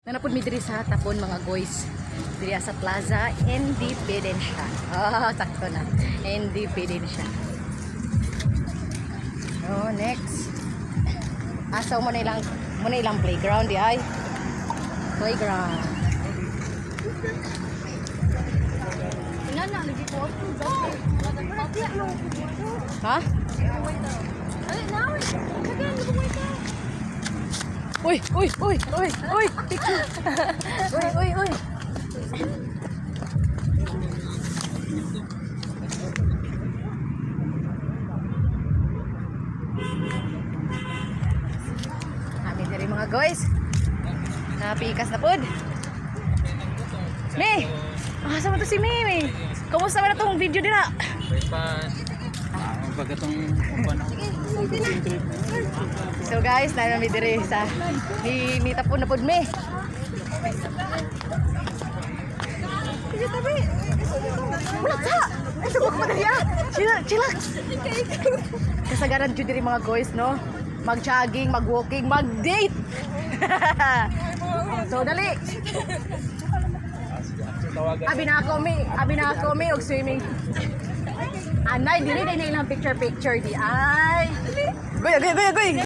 Nanapod mi diri sa tapon mga guys. Diri sa Plaza Independencia. Sakto na. Independencia. Oh, next. Asaw mo na ilang playground di ay. Playground. Inana lagi ko. Ha? Ay, now. Again, look away ka. Uy! Picture! Uy! Kami diri mga guys. Napikas na pod. Me! Asa mo to si Mimi? Kumusta man itong video nila? Pagkatong umpana. So guys, na diri sa ni tapon na pod me. Wala ka! Ay, subok mo na niya! Chillax! Kasagaran dyan diri mga guys, no? Mag-jogging, mag-walking, mag-date! So, dali! Abi na ako mi, og swimming. Anay, dili na ilang picture di ay. Goy!